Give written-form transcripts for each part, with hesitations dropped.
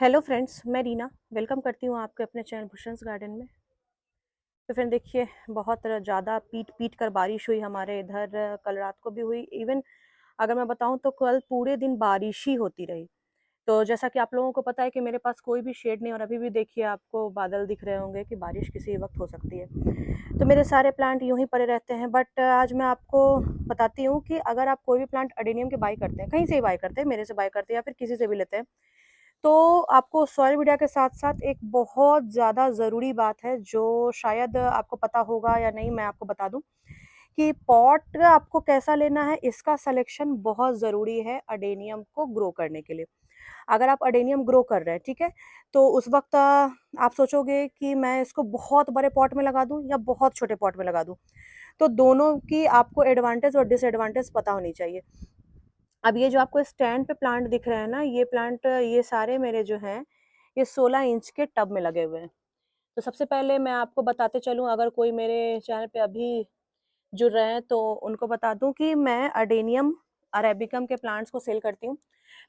Hello friends, मैं Reena welcome करती हूँ आपके अपने चैनल भूषण्स गार्डन में। तो फ्रेंड देखिए, बहुत ज़्यादा पीट कर बारिश हुई हमारे इधर। कल रात को भी हुई। इवन अगर मैं बताऊँ तो कल पूरे दिन बारिश ही होती रही। तो जैसा कि आप लोगों को पता है कि मेरे पास कोई भी शेड नहीं, और अभी भी देखिए आपको बादल दिख रहे होंगे कि बारिश किसी वक्त हो सकती है। तो मेरे सारे प्लांट यूं ही पड़े रहते हैं। बट आज मैं आपको बताती हूँ कि अगर आप कोई भी प्लांट अडेनियम के बाई करते हैं, कहीं से ही बाई करते हैं, मेरे से बाई करते हैं या फिर किसी से भी लेते हैं, तो आपको सॉइल मीडिया के साथ-साथ एक बहुत ज़्यादा ज़रूरी बात है, जो शायद आपको पता होगा या नहीं, मैं आपको बता दूँ कि पॉट आपको कैसा लेना है, इसका सिलेक्शन बहुत ज़रूरी है अडेनियम को ग्रो करने के लिए। अगर आप अडेनियम ग्रो कर रहे हैं, ठीक है? तो उस वक़्त आप सोचोगे कि मैं इसको बहुत बड़े पॉट में लगा दूँ या बहुत छोटे पॉट में लगा दूँ। तो दोनों की आपको एडवांटेज और डिसएडवांटेज पता होनी चाहिए। अब ये जो आपको स्टैंड पे प्लांट दिख रहे हैं ना, ये प्लांट ये सारे मेरे जो हैं, ये 16 इंच के टब में लगे हुए हैं। तो सबसे पहले मैं आपको बताते चलूँ, अगर कोई मेरे चैनल पे अभी जुड़ रहे हैं तो उनको बता दूँ कि मैं अडेनियम अरेबिकम के प्लांट्स को सेल करती हूँ।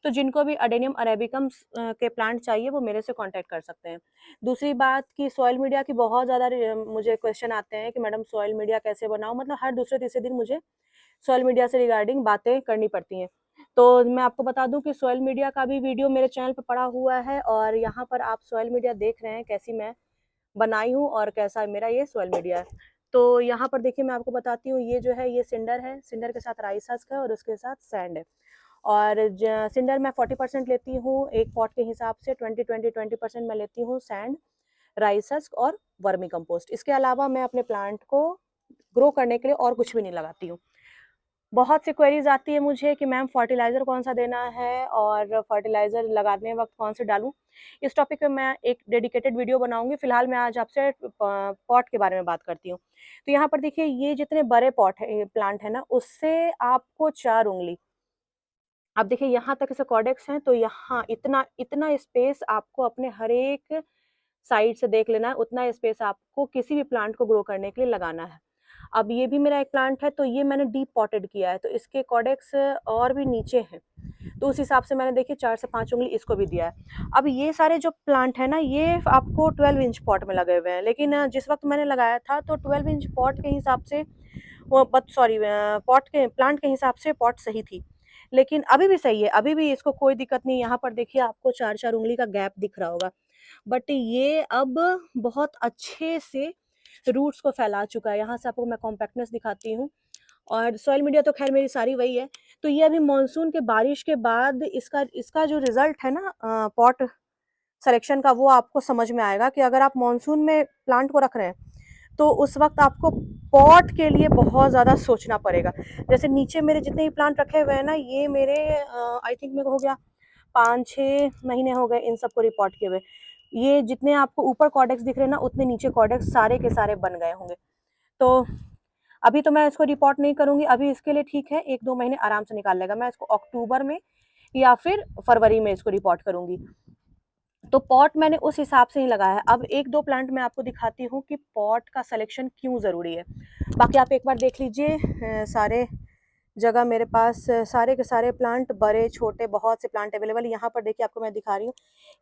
तो जिनको भी अडेनियम अरेबिकम्स के प्लांट चाहिए वो मेरे से कॉन्टैक्ट कर सकते हैं। दूसरी बात कि सॉइल मीडिया की बहुत ज़्यादा मुझे क्वेश्चन आते हैं कि मैडम सॉइल मीडिया कैसे बनाऊँ? मतलब हर दूसरे-तीसरे दिन मुझे सॉइल मीडिया से रिगार्डिंग बातें करनी पड़ती हैं। तो मैं आपको बता दूँ कि सॉइल मीडिया का भी वीडियो मेरे चैनल पे पड़ा हुआ है, और यहाँ पर आप सॉइल मीडिया देख रहे हैं कैसी मैं बनाई हूँ और कैसा मेरा ये सॉइल मीडिया है। तो यहाँ पर देखिए, मैं आपको बताती हूँ, ये जो है ये सिंडर है, सिंडर के साथ राइस हस्क है और उसके साथ सैंड है। और सिंडर मैं 40% लेती हूँ एक पॉट के हिसाब से, 20-20-20% मैं लेती हूँ सैंड, राइस हस्क और वर्मी कंपोस्ट। इसके अलावा मैं अपने प्लांट को ग्रो करने के लिए और कुछ भी नहीं लगाती हूँ। बहुत सी क्वेरीज आती है मुझे कि मैम फर्टिलाइज़र कौन-सा देना है और फर्टिलाइज़र लगाने वक़्त कौन से डालूँ? इस टॉपिक पे मैं एक डेडिकेटेड वीडियो बनाऊँगी। फ़िलहाल मैं आज आपसे पॉट के बारे में बात करती हूँ। तो यहाँ पर देखिए, ये जितने बड़े पॉट है प्लांट है ना, उससे आपको 4 उँगली, अब देखिए यहाँ तक इसे कॉर्डेक्स हैं, तो यहाँ इतना इतना स्पेस आपको अपने हर एक साइड से देख लेना है, उतना स्पेस आपको किसी भी प्लांट को ग्रो करने के लिए लगाना है। अब ये भी मेरा एक प्लांट है, तो ये मैंने डीप पॉटेड किया है, तो इसके कॉर्डेक्स और भी नीचे हैं। तो उस हिसाब से मैंने देखिए 4 से 5 उँगली इसको भी दिया है। अब ये सारे जो प्लांट है ना, ये आपको 12 इंच पॉट में लगे हुए हैं, लेकिन जिस वक़्त मैंने लगाया था तो 12 इंच पॉट के हिसाब से वो बट सॉरी पॉट के प्लांट के हिसाब से पॉट सही थी। लेकिन अभी भी सही है, अभी भी इसको कोई दिक्कत नहीं है। यहाँ पर देखिए आपको 4-4 उँगली का गैप दिख रहा होगा। बट ये अब बहुत अच्छे से रूट्स को फैला चुका है। यहाँ से आपको मैं कॉम्पैक्टनेस दिखाती हूँ, और सॉइल मीडिया तो ख़ैर मेरी सारी वही है। तो ये अभी मानसून के बारिश के बाद इसका इसका जो रिज़ल्ट है ना पॉट सिलेक्शन का, वो आपको समझ में आएगा कि अगर आप मानसून में प्लांट को रख रहे हैं, तो उस वक़्त आपको पॉट के लिए बहुत ज़्यादा सोचना पड़ेगा। जैसे नीचे मेरे जितने भी प्लांट रखे हुए हैं ना, ये मेरे आई थिंक मेरे को हो गया 5-6 महीने हो गए इन सबको रिपोर्ट किए हुए। ये जितने आपको ऊपर कॉर्डेक्स दिख रहे हैं ना, उतने नीचे कॉर्डेक्स सारे के सारे बन गए होंगे। तो अभी तो मैं इसको रिपोर्ट नहीं करूँगी, अभी इसके लिए ठीक है, 1-2 महीने आराम से निकाल लेगा। मैं इसको अक्टूबर में या फिर फरवरी में इसको रिपोर्ट करूँगी। तो पॉट मैंने उस हिसाब से ही लगाया है। अब 1-2 प्लांट मैं आपको दिखाती हूँ कि पॉट का सिलेक्शन क्यों ज़रूरी है। बाकी आप एक बार देख लीजिए, सारे जगह मेरे पास सारे के सारे प्लांट, बड़े छोटे बहुत से प्लांट अवेलेबल। यहाँ पर देखिए आपको मैं दिखा रही हूँ,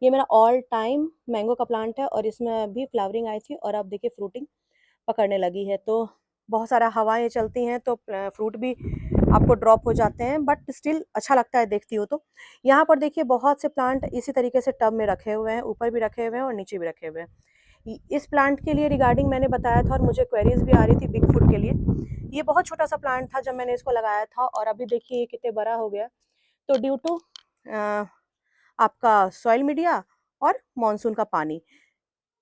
ये मेरा ऑल टाइम मैंगो का प्लांट है, और इसमें अभी फ्लावरिंग आई थी और अब देखिए फ्रूटिंग पकड़ने लगी है। तो बहुत सारा हवाएं चलती हैं तो फ्रूट भी आपको ड्रॉप हो जाते हैं, बट स्टिल अच्छा लगता है देखती हो तो। यहाँ पर देखिए बहुत से प्लांट इसी तरीके से टब में रखे हुए हैं, ऊपर भी रखे हुए हैं और नीचे भी रखे हुए हैं। इस प्लांट के लिए रिगार्डिंग मैंने बताया था और मुझे क्वेरीज भी आ रही थी बिग फुट के लिए। ये बहुत छोटा सा प्लांट था जब मैंने इसको लगाया था, और अभी देखिए ये कितने बड़ा हो गया। तो ड्यू टू आपका सॉइल मीडिया और मानसून का पानी।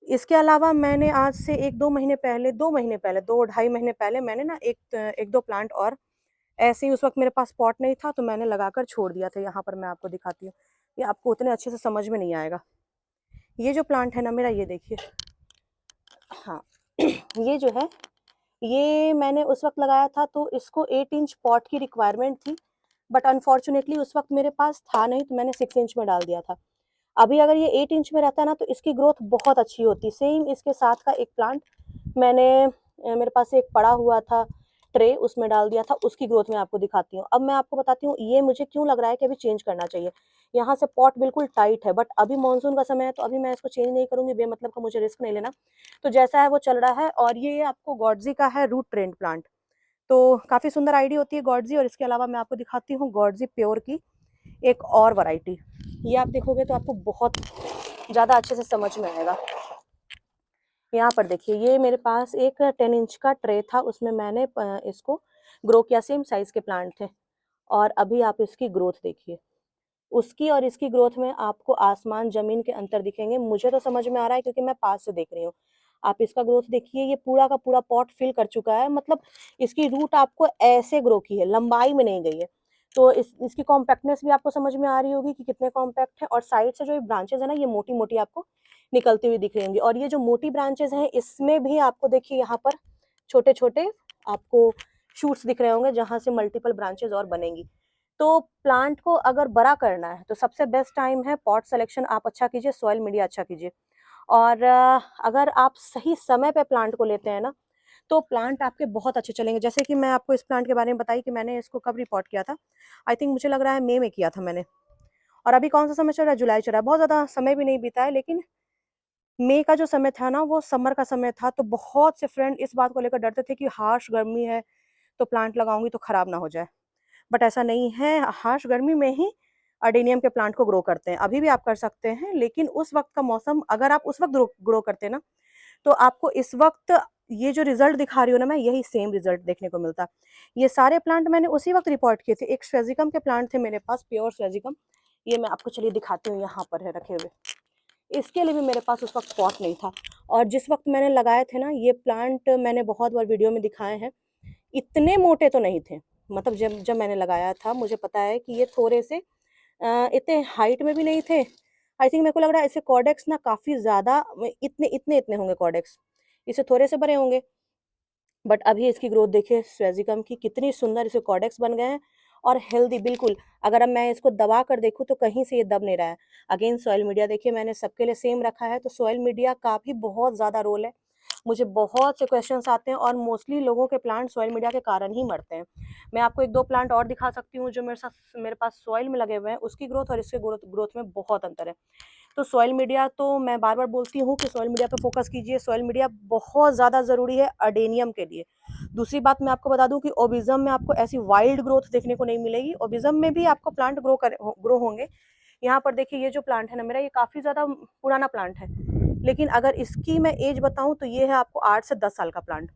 इसके अलावा मैंने आज से 1-2 महीने पहले, 2 महीने पहले, 2 ढाई महीने पहले मैंने ना 1-2 प्लांट और ऐसे ही, उस वक़्त मेरे पास पॉट नहीं था तो मैंने लगाकर छोड़ दिया था। यहाँ पर मैं आपको दिखाती हूँ। ये आपको उतने अच्छे से समझ में नहीं आएगा। ये जो प्लांट है ना मेरा, ये देखिए। हाँ, ये जो है, ये मैंने उस वक़्त लगाया था तो इसको 8 इंच पॉट की रिक्वायरमेंट थी, बट अनफॉर्च्यूनेटली उस वक़्त मेरे पास था नहीं, तो मैंने 6 इंच में डाल दिया था। अभी अगर ये 8 इंच में रहता ना तो इसकी ग्रोथ बहुत अच्छी होती। सेम इसके साथ का एक प्लांट मैंने मेरे पास एक पड़ा हुआ था ट्रे उसमें डाल दिया था, उसकी ग्रोथ मैं आपको दिखाती हूँ। अब मैं आपको बताती हूँ ये मुझे क्यों लग रहा है कि अभी चेंज करना चाहिए। यहाँ से पॉट बिल्कुल टाइट है, बट अभी मानसून का समय है तो अभी मैं इसको चेंज नहीं करूँगी, बेमतलब का मुझे रिस्क नहीं लेना। तो जैसा है वो चल रहा है। और ये आपको गॉडजी का है रूट ट्रेंड प्लांट, तो काफ़ी सुंदर आईडी होती है गॉडजी। और इसके अलावा मैं आपको दिखाती हूँ गॉडजी प्योर की एक और वैरायटी। ये आप देखोगे तो आपको बहुत ज़्यादा अच्छे से समझ में आएगा। यहाँ पर देखिए, ये मेरे पास एक 10 इंच का ट्रे था, उसमें मैंने इसको ग्रो किया, सेम साइज के प्लांट थे। और अभी आप इसकी ग्रोथ देखिए, उसकी और इसकी ग्रोथ में आपको आसमान जमीन के अंतर दिखेंगे। मुझे तो समझ में आ रहा है क्योंकि मैं पास से देख रही हूँ। आप इसका ग्रोथ देखिए, ये पूरा का पूरा पॉट फिल कर चुका है, मतलब इसकी रूट आपको ऐसे ग्रो की है, लंबाई में नहीं गई है। तो इसकी कॉम्पैक्टनेस भी आपको समझ में आ रही होगी कि कितने कॉम्पैक्ट है। और साइड से जो ये ब्रांचेज है ना, ये मोटी मोटी आपको निकलती हुई दिख रही होंगी। और ये जो मोटी ब्रांचेज हैं, इसमें भी आपको देखिए यहाँ पर छोटे छोटे आपको शूट्स दिख रहे होंगे, जहां से मल्टीपल ब्रांचेज और बनेंगी। तो प्लांट को अगर बड़ा करना है तो सबसे बेस्ट टाइम है पॉट सिलेक्शन आप अच्छा कीजिए, सॉइल मीडिया अच्छा कीजिए। और अगर आप सही समय पे प्लांट को लेते हैं ना, तो प्लांट आपके बहुत अच्छे चलेंगे। जैसे कि मैं आपको इस प्लांट के बारे में बताई कि मैंने इसको कब रिपोर्ट किया था, आई थिंक मुझे लग रहा है मई में किया था मैंने। और अभी कौन सा समय चल रहा है, जुलाई चल रहा है। बहुत ज़्यादा समय भी नहीं बीता है, लेकिन मई का जो समय था ना, वो समर का समय था। तो बहुत से फ्रेंड इस बात को लेकर डरते थे कि हार्श गर्मी है तो प्लांट लगाऊंगी तो खराब ना हो जाए। बट ऐसा नहीं है, हार्श गर्मी में ही अडेनियम के प्लांट को ग्रो करते हैं। अभी भी आप कर सकते हैं, लेकिन उस वक्त का मौसम, अगर आप उस वक्त ग्रो करते हैं ना, तो आपको इस वक्त ये जो रिजल्ट दिखा रही हूँ ना मैं, यही सेम रिजल्ट देखने को मिलता। ये सारे प्लांट मैंने उसी वक्त रिपोर्ट किए थे। एक स्वेजिकम के प्लांट थे मेरे पास, प्योर स्वेजिकम। ये मैं आपको चलिए दिखाती हूँ, यहाँ पर है रखे हुए। इसके लिए भी मेरे पास उस वक्त पॉट नहीं था। और जिस वक्त मैंने लगाए थे ना ये प्लांट, मैंने बहुत बार वीडियो में दिखाए हैं, इतने मोटे तो नहीं थे। मतलब जब जब मैंने लगाया था, मुझे पता है कि ये थोड़े से इतने हाइट में भी नहीं थे। आई थिंक मेरे को लग रहा है ऐसे कॉर्डेक्स ना काफ़ी ज़्यादा इतने इतने इतने होंगे कॉर्डेक्स, इससे थोड़े से बड़े होंगे। बट अभी इसकी ग्रोथ देखिए स्वेजिकम की, कितनी सुंदर इसे कॉर्डेक्स बन गए हैं और हेल्दी बिल्कुल। अगर अब मैं इसको दबा कर देखूँ तो कहीं से ये दब नहीं रहा है। अगेन सॉइल मीडिया देखिए, मैंने सबके लिए सेम रखा है, तो सॉइल मीडिया का भी बहुत ज़्यादा रोल है। मुझे बहुत से क्वेश्चंस आते हैं और मोस्टली लोगों के प्लांट सॉइल मीडिया के कारण ही मरते हैं। मैं आपको एक दो प्लांट और दिखा सकती हूँ जो मेरे पास सॉइल में लगे हुए हैं, उसकी ग्रोथ और इसके ग्रोथ में बहुत अंतर है। तो सॉइल मीडिया, तो मैं बार बार बोलती हूँ कि सॉइल मीडिया पे फोकस कीजिए। सॉइल मीडिया बहुत ज़्यादा ज़रूरी है अडेनियम के लिए। दूसरी बात मैं आपको बता दूं कि ओबिज्म में आपको ऐसी वाइल्ड ग्रोथ देखने को नहीं मिलेगी। ओबिज्म में भी आपको प्लांट ग्रो होंगे। यहाँ पर देखिए, ये जो प्लांट है ना मेरा, ये काफ़ी ज़्यादा पुराना प्लांट है, लेकिन अगर इसकी मैं एज बताऊं तो ये है आपको 8 से 10 साल का प्लांट।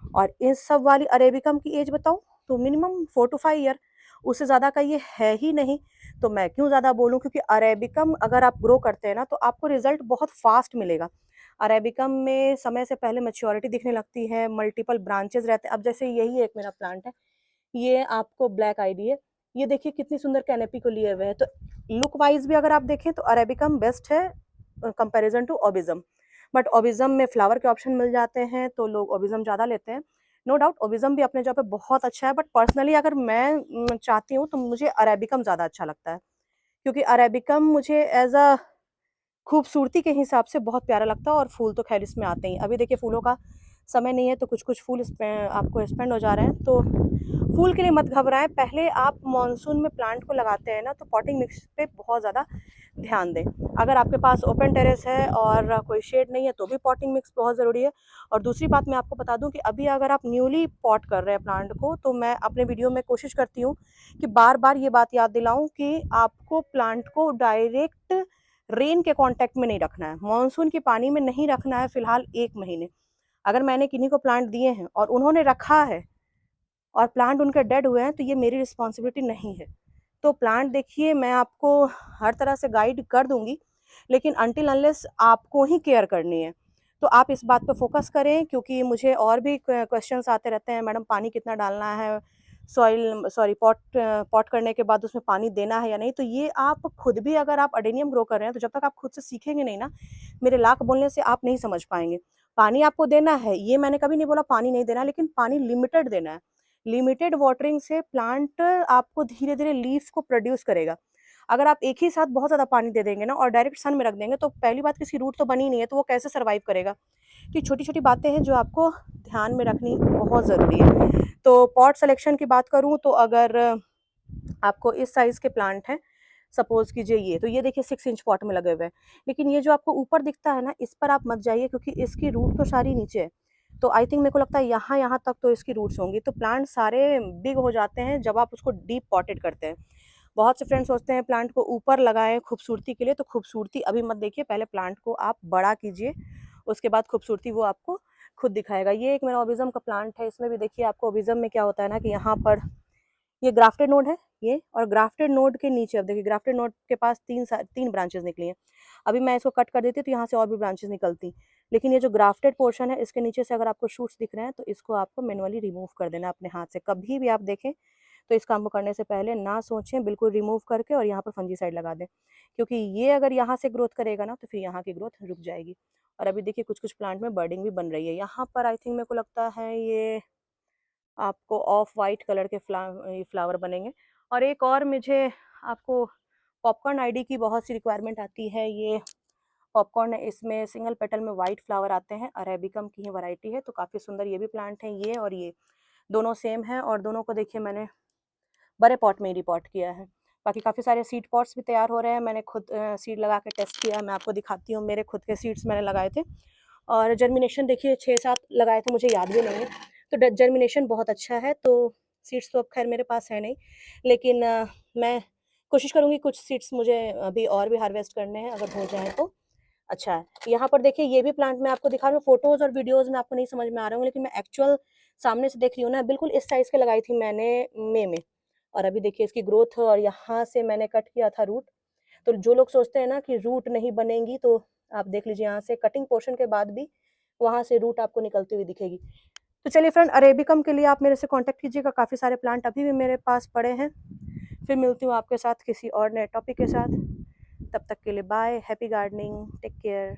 और इस सब वाली अरेबिकम की एज बताऊं तो मिनिमम 4 to 5 ईयर, उससे ज़्यादा का ये है ही नहीं। तो मैं क्यों ज़्यादा बोलूं, क्योंकि अरेबिकम अगर आप ग्रो करते हैं ना तो आपको रिजल्ट बहुत फास्ट मिलेगा। अरेबिकम में समय से पहले मैच्योरिटी दिखने लगती है, मल्टीपल ब्रांचेस रहते हैं। अब जैसे यही एक मेरा प्लांट है, ये आपको ब्लैक आईडी है। ये देखिए कितनी सुंदर कैनेपी को लिए हुए हैं। तो लुक वाइज भी अगर आप देखें तो अरेबिकम बेस्ट है कंपैरिजन टू ओबिज्म। बट ओबिज्म में फ्लावर के ऑप्शन मिल जाते हैं तो लोग ओबिज्म ज़्यादा लेते हैं। नो डाउट ओबिज्म भी अपने जगह पे बहुत अच्छा है, बट पर्सनली अगर मैं चाहती हूँ तो मुझे अरेबिकम ज़्यादा अच्छा लगता है, क्योंकि अरेबिकम मुझे एज अ खूबसूरती के हिसाब से बहुत प्यारा लगता है। और फूल तो खैर इसमें आते ही। अभी देखिए फूलों का समय नहीं है तो कुछ कुछ फूल आपको स्पेंड हो जा रहे हैं। तो फूल के लिए मत घबराएं। पहले आप मानसून में प्लांट को लगाते हैं ना तो पॉटिंग मिक्स पे बहुत ज़्यादा ध्यान दें। अगर आपके पास ओपन टेरेस है और कोई शेड नहीं है तो भी पॉटिंग मिक्स बहुत ज़रूरी है। और दूसरी बात मैं आपको बता दूं कि अभी अगर आप न्यूली पॉट कर रहे हैं प्लांट को, तो मैं अपने वीडियो में कोशिश करती हूँ कि बार बार ये बात याद दिलाऊं कि आपको प्लांट को डायरेक्ट रेन के कांटेक्ट में नहीं रखना है, मानसून के पानी में नहीं रखना है फिलहाल 1 महीने। अगर मैंने किन्हीं को प्लांट दिए हैं और उन्होंने रखा है और प्लांट उनके डेड हुए हैं तो ये मेरी रिस्पॉन्सिबिलिटी नहीं है। तो प्लांट देखिए, मैं आपको हर तरह से गाइड कर दूंगी, लेकिन अनटिल अनलेस आपको ही केयर करनी है। तो आप इस बात पे फोकस करें, क्योंकि मुझे और भी क्वेश्चंस आते रहते हैं, मैडम पानी कितना डालना है, पॉट पॉट करने के बाद उसमें पानी देना है या नहीं। तो ये आप खुद भी, अगर आप अडेनियम ग्रो कर रहे हैं तो जब तक आप खुद से सीखेंगे नहीं ना, मेरे लाख बोलने से आप नहीं समझ पाएंगे। पानी आपको देना है, ये मैंने कभी नहीं बोला पानी नहीं देना, लेकिन पानी लिमिटेड देना है। लिमिटेड वाटरिंग से प्लांट आपको धीरे धीरे लीफ को प्रोड्यूस करेगा। अगर आप एक ही साथ बहुत ज़्यादा पानी दे देंगे ना और डायरेक्ट सन में रख देंगे, तो पहली बात, किसी रूट तो बनी नहीं है, तो वो कैसे सर्वाइव करेगा। तो छोटी-छोटी बातें हैं जो आपको ध्यान में रखनी बहुत ज़रूरी है। तो पॉट सिलेक्शन की बात करूँ, तो अगर आपको इस साइज़ के प्लांट हैं, सपोज़ कीजिए ये, तो ये देखिए 6 इंच पॉट में लगे हुए हैं। लेकिन ये जो आपको ऊपर दिखता है ना, इस पर आप मत जाइए, क्योंकि इसकी रूट तो सारी नीचे है। तो आई थिंक मेरे को लगता है यहाँ तक तो इसकी रूट्स होंगी। तो प्लांट सारे बिग हो जाते हैं जब आप उसको डीप पॉटेड करते हैं। बहुत से फ्रेंड्स सोचते हैं प्लांट को ऊपर लगाएँ खूबसूरती के लिए, तो खूबसूरती अभी मत देखिए, पहले प्लांट को आप बड़ा कीजिए, उसके बाद खूबसूरती वो आपको खुद दिखाएगा। ये एक मेरा ओबिज़म का प्लांट है, इसमें भी देखिए आपको ओबिज़म में क्या होता है ना कि यहाँ पर ये ग्राफ्टेड नोड है ये, और ग्राफ्टेड नोड के नीचे अब देखिए ग्राफ्टेड नोड के पास 3 ब्रांचेज़ निकली हैं। अभी मैं इसको कट कर देती तो यहाँ से और भी ब्रांचेज़ निकलती। लेकिन ये जो ग्राफ्टेड पोर्शन है, इसके नीचे से अगर आपको शूट्स दिख रहे हैं, तो इसको आपको मैनुअली रिमूव कर देना है अपने हाथ से। कभी भी आप देखें तो इस काम को करने से पहले ना सोचें, बिल्कुल रिमूव करके और यहाँ पर फंजीसाइड लगा दें। क्योंकि ये अगर यहाँ से ग्रोथ करेगा ना, तो फिर यहाँ की ग्रोथ रुक जाएगी। और अभी देखिए कुछ-कुछ प्लांट में बर्डिंग भी बन रही है। यहाँ पर आई थिंक मेरे को लगता है ये आपको ऑफ वाइट कलर के ये फ्लावर बनेंगे। और एक और मुझे आपको पॉपकॉर्न आईडी की बहुत सी रिक्वायरमेंट आती है। ये पॉपकॉर्न है, इसमें सिंगल पेटल में वाइट फ्लावर आते हैं, अरेबिकम की ही वैरायटी है, तो काफ़ी सुंदर ये भी प्लांट है। ये और ये दोनों सेम हैं, और दोनों को देखिए मैंने बड़े पॉट में ही रिपॉट किया है। बाकी काफ़ी सारे सीड पॉट्स भी तैयार हो रहे हैं। मैंने खुद सीड लगा के टेस्ट किया, मैं आपको दिखाती हूँ। मेरे खुद के सीड्स मैंने लगाए थे, और जर्मिनेशन देखिए 6-7 लगाए थे, मुझे याद भी नहीं है। तो जर्मिनेशन बहुत अच्छा है। तो सीड्स तो अब खैर मेरे पास है नहीं, लेकिन मैं कोशिश करूँगी कुछ सीड्स मुझे अभी और भी हार्वेस्ट करने हैं, अगर हो जाए तो अच्छा है। यहाँ पर देखिए ये भी प्लांट मैं आपको दिखा रही हूँ, फोटोज़ और वीडियोज़ में आपको नहीं समझ में आ रहे होंगे, लेकिन मैं एक्चुअल सामने से देख रही हूँ ना, बिल्कुल इस साइज़ के लगाई थी मैंने मई में। और अभी देखिए इसकी ग्रोथ, और यहाँ से मैंने कट किया था रूट। तो जो लोग सोचते हैं ना कि रूट नहीं बनेंगी, तो आप देख लीजिए यहाँ से कटिंग पोर्शन के बाद भी वहाँ से रूट आपको निकलती हुई दिखेगी। तो चलिए फ्रेंड, अरेबिकम के लिए आप मेरे से कॉन्टैक्ट कीजिएगा, काफ़ी सारे प्लांट अभी भी मेरे पास पड़े हैं। फिर मिलती हूँ आपके साथ किसी और नए टॉपिक के साथ। तब तक के लिए bye, happy gardening, take care.